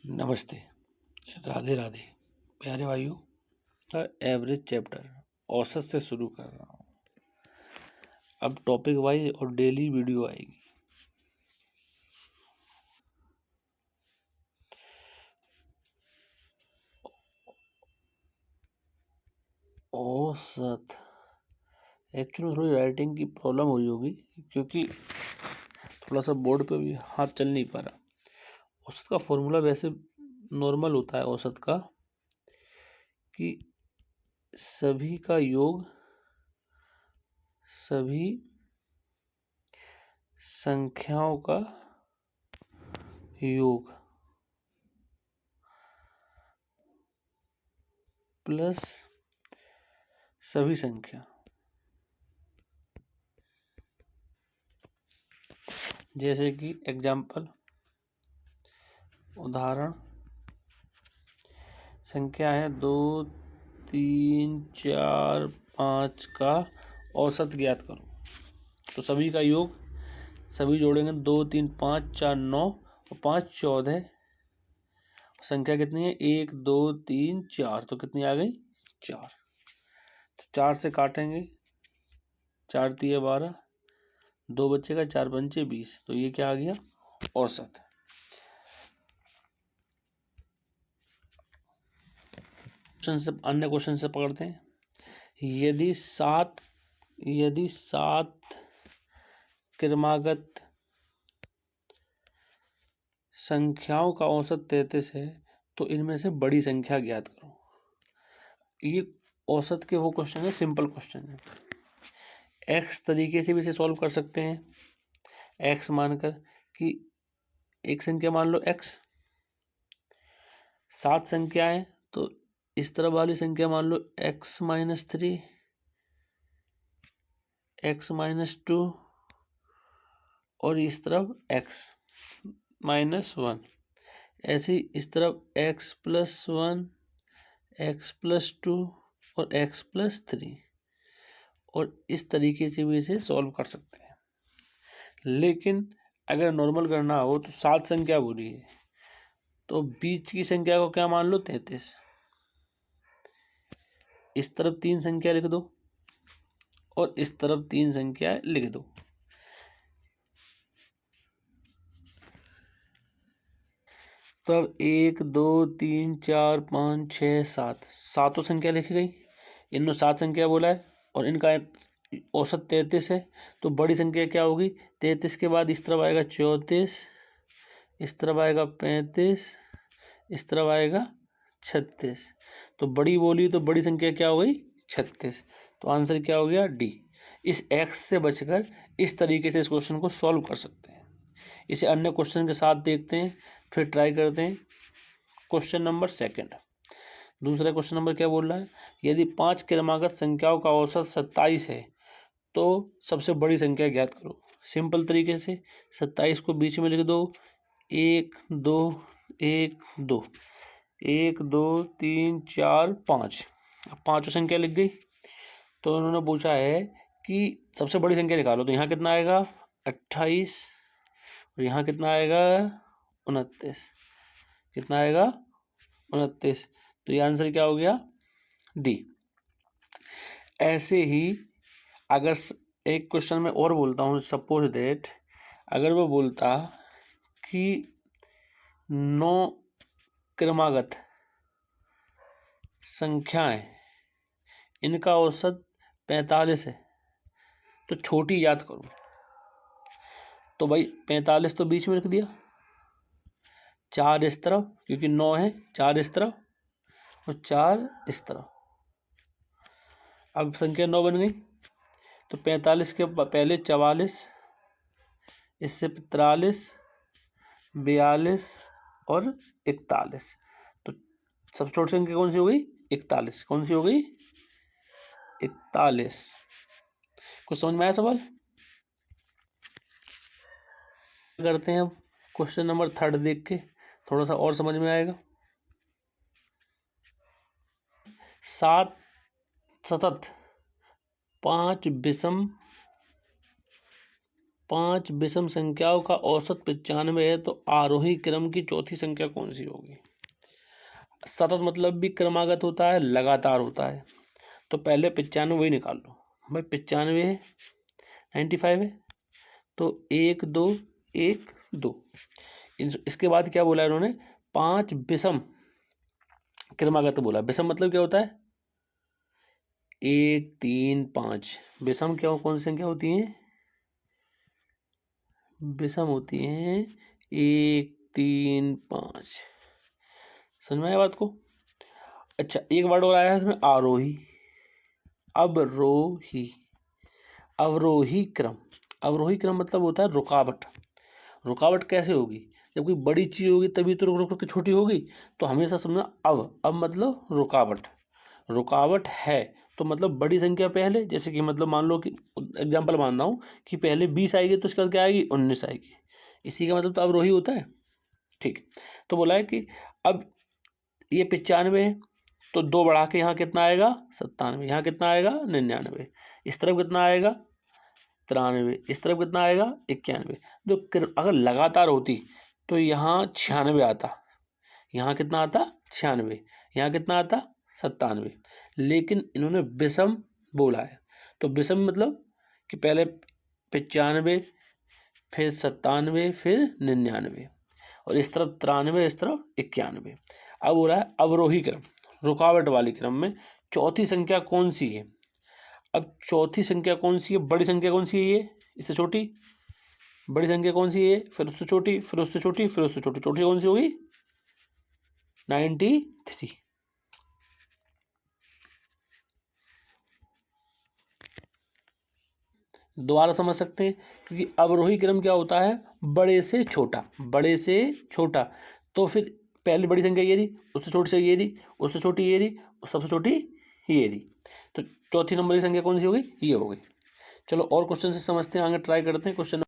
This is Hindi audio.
नमस्ते, राधे राधे। प्यारे भाइयों, एवरेज चैप्टर औसत से शुरू कर रहा हूँ। अब टॉपिक वाइज और डेली वीडियो आएगी। औसत एक्चुअली थोड़ी राइटिंग की प्रॉब्लम हुई होगी, क्योंकि थोड़ा सा बोर्ड पे भी हाथ चल नहीं पा रहा। औसत का फॉर्मूला वैसे नॉर्मल होता है औसत का, कि सभी का योग सभी संख्याओं का योग प्लस सभी संख्या। जैसे कि एग्जाम्पल, उदाहरण, संख्या है 2, 3, 4, 5 का औसत ज्ञात करो। तो सभी का योग, सभी जोड़ेंगे 2, 3, 5, 4, 9 और 5, 14। संख्या कितनी है? 1, 2, 3, 4। तो कितनी आ गई? 4। तो 4 से काटेंगे, 4 तिये 12, 2 बचेगा, 4 पंचे 20। तो ये क्या आ गया? औसत। अन्य क्वेश्चन से पकड़ते हैं। यदि सात क्रमागत संख्याओं का औसत 33 है, तो इनमें से बड़ी संख्या ज्ञात करो। ये औसत के वो क्वेश्चन है, सिंपल क्वेश्चन है। एक्स तरीके से भी इसे सॉल्व कर सकते हैं। एक्स मानकर कि एक संख्या मान लो एक्स, 7 संख्याएं, तो इस तरफ वाली संख्या मान लो x-3, x-2 और इस तरफ x-1। ऐसे इस तरफ x+1, x+2 और x+3, और इस तरीके से भी इसे सॉल्व कर सकते हैं। लेकिन अगर नॉर्मल करना हो तो 7 संख्या बोली है, तो बीच की संख्या को क्या मान लो? 33। इस तरफ 3 संख्या लिख दो और इस तरफ 3 संख्या लिख दो। तो अब 1, 2, 3, 4, 5, 6, 7, सातों संख्या लिखी गई। इनमें 7 संख्या बोला है और इनका औसत 33 है। तो बड़ी संख्या क्या होगी? 33 के बाद इस तरफ आएगा 34, इस तरफ आएगा 35, इस तरफ आएगा 36। तो बड़ी बोली तो बड़ी संख्या क्या हो गई? 36। तो आंसर क्या हो गया? डी। इस एक्स से बचकर इस तरीके से इस क्वेश्चन को सॉल्व कर सकते हैं। इसे अन्य क्वेश्चन के साथ देखते हैं, फिर ट्राई करते हैं। Question number 2। दूसरा क्वेश्चन नंबर क्या बोल रहा है? यदि 5 क्रमागत संख्याओं का औसत 27 है, तो सबसे बड़ी संख्या ज्ञात करो। सिंपल तरीके से 27 को बीच में लिख दो। 1, 2, 1, 2, 1, 2, 3, 4, 5। अब पाँचों संख्या लिख गई। तो उन्होंने पूछा है कि सबसे बड़ी संख्या निकालो। तो यहाँ कितना आएगा? 28। और यहाँ कितना आएगा? 29। कितना आएगा? 29। तो ये आंसर क्या हो गया? डी। ऐसे ही अगर एक क्वेश्चन में और बोलता हूँ, सपोज दैट अगर वो बोलता कि 9 क्रमागत संख्याएं, इनका औसत 45 है, तो छोटी याद करो। तो भाई 45 तो बीच में रख दिया, 4 इस तरफ, क्योंकि 9 है, 4 इस तरफ और 4 इस तरफ। अब संख्या 9 बन गई। तो 45 के पहले 44, इससे 43, 42 और 41। तो सबसे छोटी संख्या कौन सी हो गई? 41। कौन सी हो गई? 41। कुछ समझ में आया सवाल? करते हैं अब क्वेश्चन नंबर 3 देख के थोड़ा सा और समझ में आएगा। 7 सतत 5 विषम 5 विषम संख्याओं का औसत 95 है तो आरोही क्रम की चौथी संख्या कौन सी होगी। सतत मतलब भी क्रमागत होता है, लगातार होता है। तो पहले 95 वही निकाल लो भाई। 95 है, 95 है, तो 1 2 1 2। इसके बाद क्या बोला इन्होंने, 5 विषम क्रमागत बोला। विषम मतलब क्या होता है, 1 3 5। विषम क्या, कौन सी संख्या होती है, विषम होती हैं 1 3 5। समझ में आया बात को। अच्छा, एक वर्ड और आया है इसमें, आरोही, अवरोही। अवरोही क्रम, अवरोही क्रम मतलब होता है रुकावट। रुकावट कैसे होगी, जब कोई बड़ी चीज होगी तभी तो रुक रुक के छोटी होगी। तो हमेशा समझना अब मतलब रुकावट। रुकावट है तो मतलब बड़ी संख्या पहले, जैसे कि मतलब मान लो कि एग्जांपल मान रहा हूँ कि पहले 20 आएगी तो उसके बाद क्या आएगी, 19 आएगी। इसी का मतलब तो अवरोही होता है। ठीक, तो बोला है कि अब ये 95 है तो 2 बढ़ा के यहाँ कितना आएगा 97, यहाँ कितना आएगा 99, इस तरफ कितना आएगा 93, इस तरफ कितना आएगा 91। तो अगर लगातार होती तो यहाँ 96 आता, यहाँ कितना आता 96, यहाँ कितना आता 97। लेकिन इन्होंने विषम बोला है, तो विषम मतलब कि पहले 95 फिर 97 फिर 99 और इस तरफ 93 इस तरफ 91। अब हो रहा है अवरोही क्रम, रुकावट वाली क्रम में चौथी संख्या कौन सी है। अब चौथी संख्या कौन सी है, बड़ी संख्या कौन सी है, ये इससे छोटी बड़ी संख्या कौन सी है, फिर उससे छोटी, फिर उससे छोटी, फिर उससे छोटी, छोटी कौन सी होगी 93। दोबारा समझ सकते हैं, क्योंकि अवरोही क्रम क्या होता है, बड़े से छोटा, बड़े से छोटा। तो फिर पहली बड़ी संख्या ये रही, उससे छोटी से ये रही, उससे छोटी ये रही, सबसे छोटी ये रही। तो चौथी नंबर की संख्या कौन सी होगी, ये होगी। चलो और क्वेश्चन से समझते हैं, आगे ट्राई करते हैं। क्वेश्चन